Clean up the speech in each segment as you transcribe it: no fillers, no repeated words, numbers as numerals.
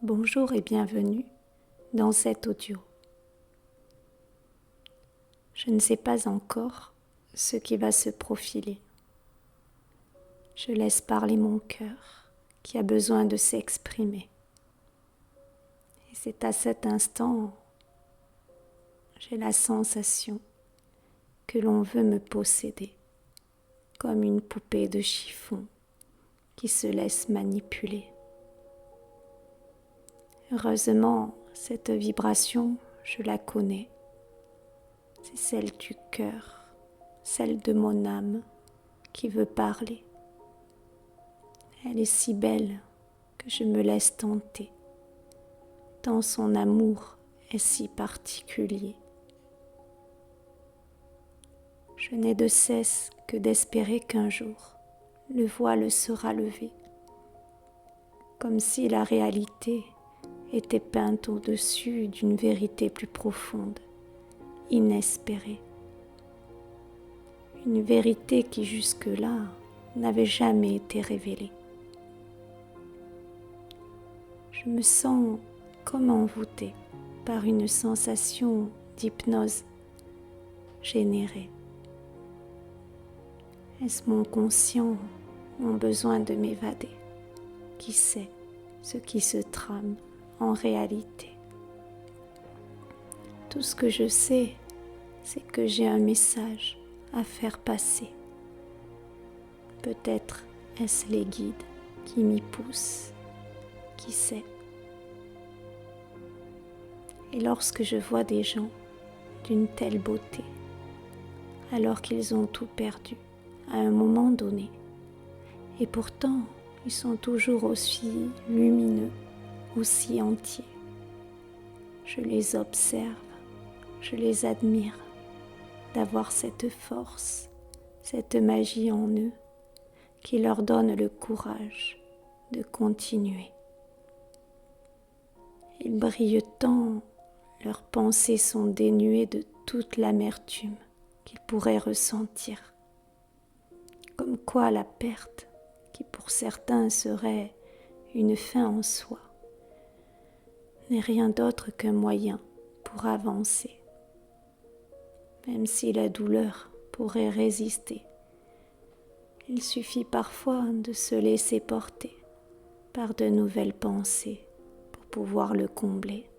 Bonjour et bienvenue dans cet audio. Je ne sais pas encore ce qui va se profiler. Je laisse parler mon cœur qui a besoin de s'exprimer. Et c'est à cet instant, j'ai la sensation que l'on veut me posséder comme une poupée de chiffon qui se laisse manipuler. Heureusement, cette vibration, je la connais. C'est celle du cœur, celle de mon âme qui veut parler. Elle est si belle que je me laisse tenter, tant son amour est si particulier. Je n'ai de cesse que d'espérer qu'un jour, le voile sera levé, comme si la réalité était peinte au-dessus d'une vérité plus profonde, inespérée. Une vérité qui jusque-là n'avait jamais été révélée. Je me sens comme envoûtée par une sensation d'hypnose générée. Est-ce mon conscient, mon besoin de m'évader? Qui sait ce qui se trame en réalité? Tout ce que je sais, c'est que j'ai un message à faire passer. Peut-être est-ce les guides qui m'y poussent, qui sait? Et lorsque je vois des gens d'une telle beauté, alors qu'ils ont tout perdu à un moment donné, et pourtant ils sont toujours aussi lumineux, aussi entiers, je les observe, je les admire d'avoir cette force, cette magie en eux qui leur donne le courage de continuer. Ils brillent tant, leurs pensées sont dénuées de toute l'amertume qu'ils pourraient ressentir. Comme quoi la perte, qui pour certains serait une fin en soi, n'est rien d'autre qu'un moyen pour avancer. Même si la douleur pourrait résister, il suffit parfois de se laisser porter par de nouvelles pensées pour pouvoir le combler.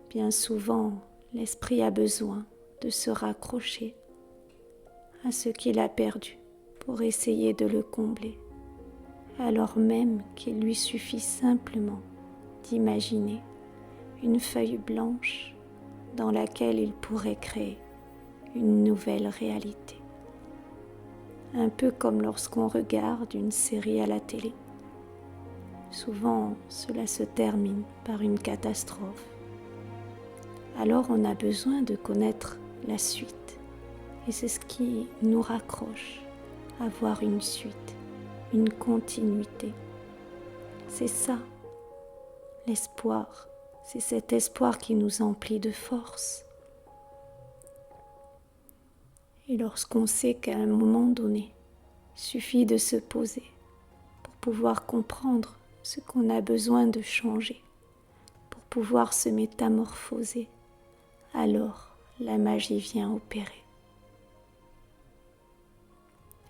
Bien souvent, l'esprit a besoin de se raccrocher à ce qu'il a perdu pour essayer de le combler, alors même qu'il lui suffit simplement d'imaginer une feuille blanche dans laquelle il pourrait créer une nouvelle réalité. Un peu comme lorsqu'on regarde une série à la télé. Souvent, cela se termine par une catastrophe. Alors on a besoin de connaître la suite. Et c'est ce qui nous raccroche à voir une suite, une continuité. C'est ça, l'espoir. C'est cet espoir qui nous emplit de force. Et lorsqu'on sait qu'à un moment donné, il suffit de se poser pour pouvoir comprendre ce qu'on a besoin de changer, pour pouvoir se métamorphoser, alors la magie vient opérer.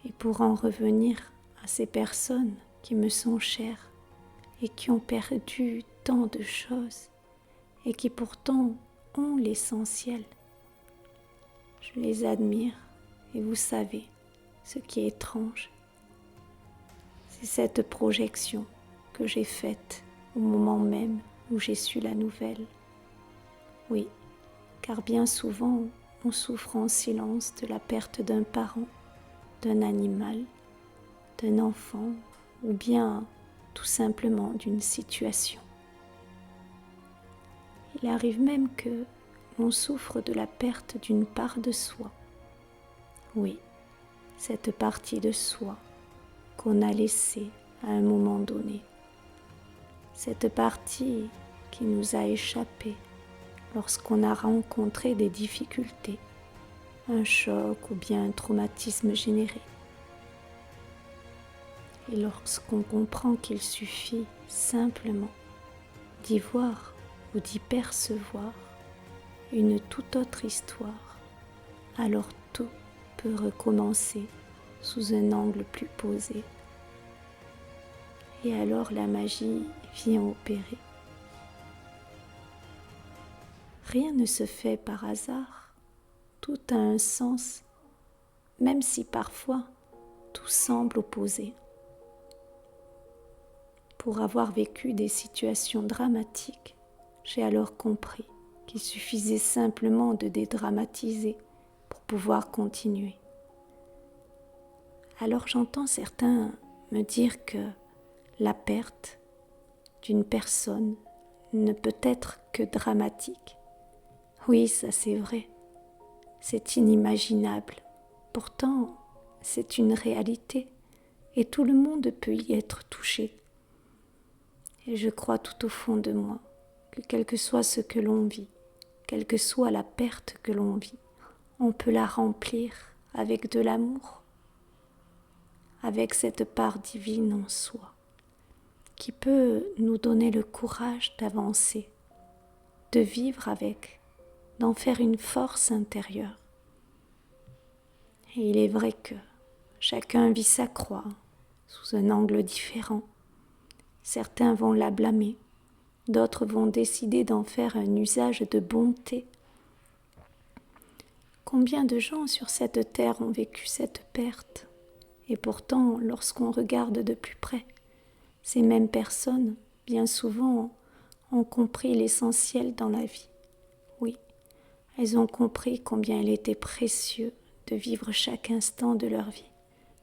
Et pour en revenir à ces personnes qui me sont chères et qui ont perdu tant de choses et qui pourtant ont l'essentiel, je les admire et vous savez ce qui est étrange, c'est cette projection que j'ai faite au moment même où j'ai su la nouvelle. Oui, car bien souvent on souffre en silence de la perte d'un parent, d'un animal, d'un enfant ou bien tout simplement d'une situation. Il arrive même que l'on souffre de la perte d'une part de soi. Oui, cette partie de soi qu'on a laissée à un moment donné. Cette partie qui nous a échappé lorsqu'on a rencontré des difficultés, un choc ou bien un traumatisme généré. Et lorsqu'on comprend qu'il suffit simplement d'y voir ou d'y percevoir une toute autre histoire, alors tout peut recommencer sous un angle plus posé. Et alors la magie vient opérer. Rien ne se fait par hasard, tout a un sens, même si parfois tout semble opposé. Pour avoir vécu des situations dramatiques, j'ai alors compris qu'il suffisait simplement de dédramatiser pour pouvoir continuer. Alors j'entends certains me dire que la perte d'une personne ne peut être que dramatique. Oui, ça c'est vrai, c'est inimaginable. Pourtant, c'est une réalité et tout le monde peut y être touché. Et je crois tout au fond de moi que quel que soit ce que l'on vit, quelle que soit la perte que l'on vit, on peut la remplir avec de l'amour, avec cette part divine en soi, qui peut nous donner le courage d'avancer, de vivre avec, d'en faire une force intérieure. Et il est vrai que chacun vit sa croix sous un angle différent. Certains vont la blâmer, d'autres vont décider d'en faire un usage de bonté. Combien de gens sur cette terre ont vécu cette perte? Et pourtant, lorsqu'on regarde de plus près, ces mêmes personnes, bien souvent, ont compris l'essentiel dans la vie. Oui, elles ont compris combien il était précieux de vivre chaque instant de leur vie,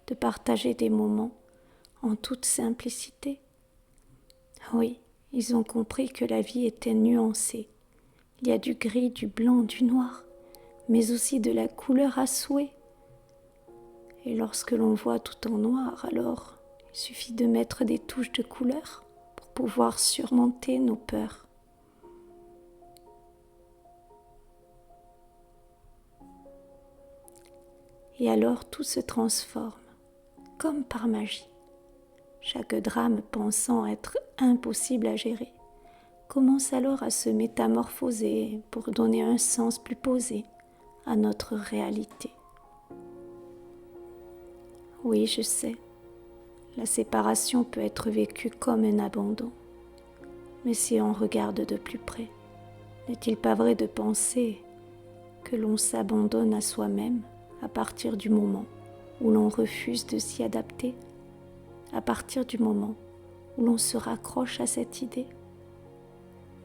de partager des moments en toute simplicité. Oui, ils ont compris que la vie était nuancée. Il y a du gris, du blanc, du noir, mais aussi de la couleur à souhait. Et lorsque l'on voit tout en noir, alors il suffit de mettre des touches de couleur pour pouvoir surmonter nos peurs. Et alors tout se transforme, comme par magie. Chaque drame pensant être impossible à gérer commence alors à se métamorphoser pour donner un sens plus posé à notre réalité. Oui, je sais, la séparation peut être vécue comme un abandon. Mais si on regarde de plus près, n'est-il pas vrai de penser que l'on s'abandonne à soi-même à partir du moment où l'on refuse de s'y adapter, à partir du moment où l'on se raccroche à cette idée?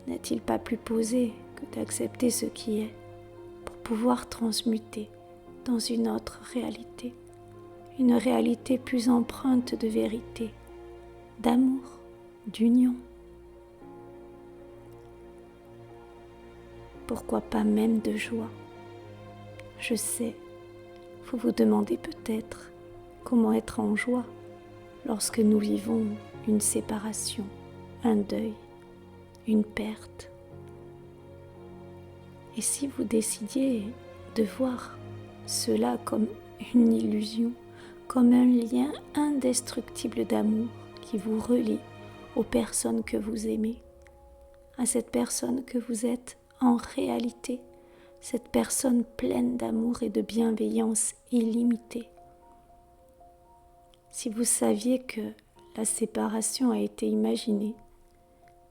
N'est-il pas plus posé que d'accepter ce qui est pour pouvoir transmuter dans une autre réalité, une réalité plus empreinte de vérité, d'amour, d'union? Pourquoi pas même de joie? Je sais, vous vous demandez peut-être comment être en joie lorsque nous vivons une séparation, un deuil, une perte. Et si vous décidiez de voir cela comme une illusion, comme un lien indestructible d'amour qui vous relie aux personnes que vous aimez, à cette personne que vous êtes en réalité, cette personne pleine d'amour et de bienveillance illimitée. Si vous saviez que la séparation a été imaginée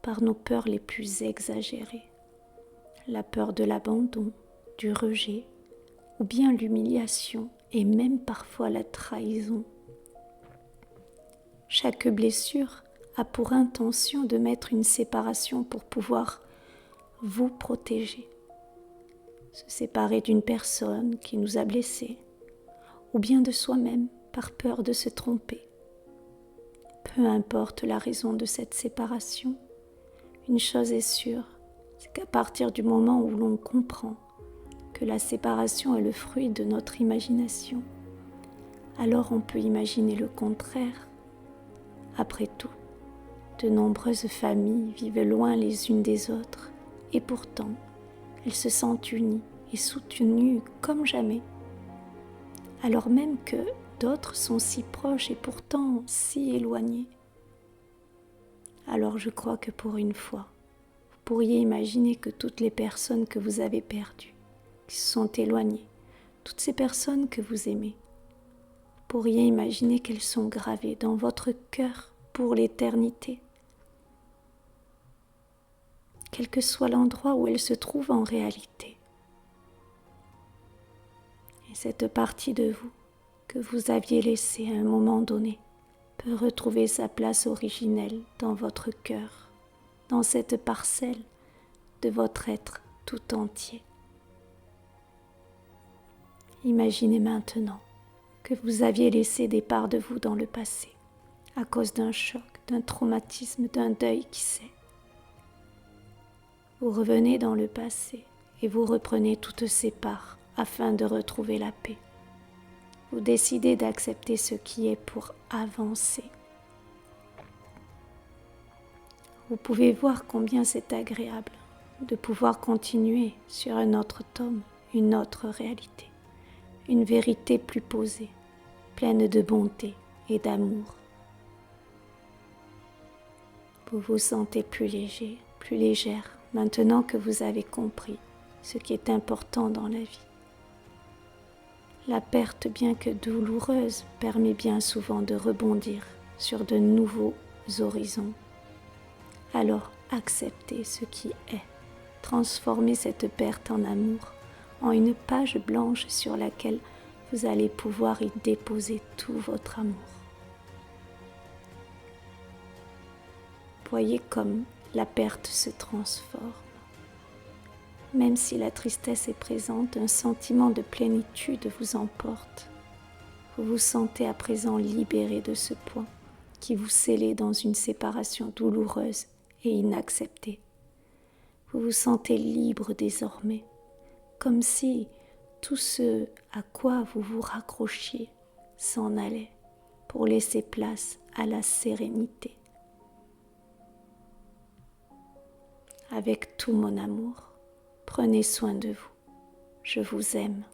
par nos peurs les plus exagérées, la peur de l'abandon, du rejet, ou bien l'humiliation et même parfois la trahison. Chaque blessure a pour intention de mettre une séparation pour pouvoir vous protéger. Se séparer d'une personne qui nous a blessés, ou bien de soi-même par peur de se tromper. Peu importe la raison de cette séparation, une chose est sûre, c'est qu'à partir du moment où l'on comprend que la séparation est le fruit de notre imagination, alors on peut imaginer le contraire. Après tout, de nombreuses familles vivent loin les unes des autres, et pourtant, elles se sentent unies et soutenues comme jamais, alors même que d'autres sont si proches et pourtant si éloignées. alors je crois que pour une fois, vous pourriez imaginer que toutes les personnes que vous avez perdues, qui se sont éloignées, toutes ces personnes que vous aimez, vous pourriez imaginer qu'elles sont gravées dans votre cœur pour l'éternité. Quel que soit l'endroit où elles se trouvent en réalité. Et cette partie de vous que vous aviez laissée à un moment donné peut retrouver sa place originelle dans votre cœur, dans cette parcelle de votre être tout entier. Imaginez maintenant que vous aviez laissé des parts de vous dans le passé, à cause d'un choc, d'un traumatisme, d'un deuil, qui sait. Vous revenez dans le passé et vous reprenez toutes ces parts afin de retrouver la paix. Vous décidez d'accepter ce qui est pour avancer. Vous pouvez voir combien c'est agréable de pouvoir continuer sur un autre tome, une autre réalité, une vérité plus posée, pleine de bonté et d'amour. Vous vous sentez plus léger, plus légère, maintenant que vous avez compris ce qui est important dans la vie. La perte, bien que douloureuse, permet bien souvent de rebondir sur de nouveaux horizons. Alors acceptez ce qui est, transformez cette perte en amour, en une page blanche sur laquelle vous allez pouvoir y déposer tout votre amour. Voyez comme la perte se transforme. Même si la tristesse est présente, un sentiment de plénitude vous emporte. Vous vous sentez à présent libéré de ce poids qui vous scellait dans une séparation douloureuse et inacceptée. Vous vous sentez libre désormais, comme si tout ce à quoi vous vous raccrochiez s'en allait pour laisser place à la sérénité. Avec tout mon amour, prenez soin de vous. Je vous aime.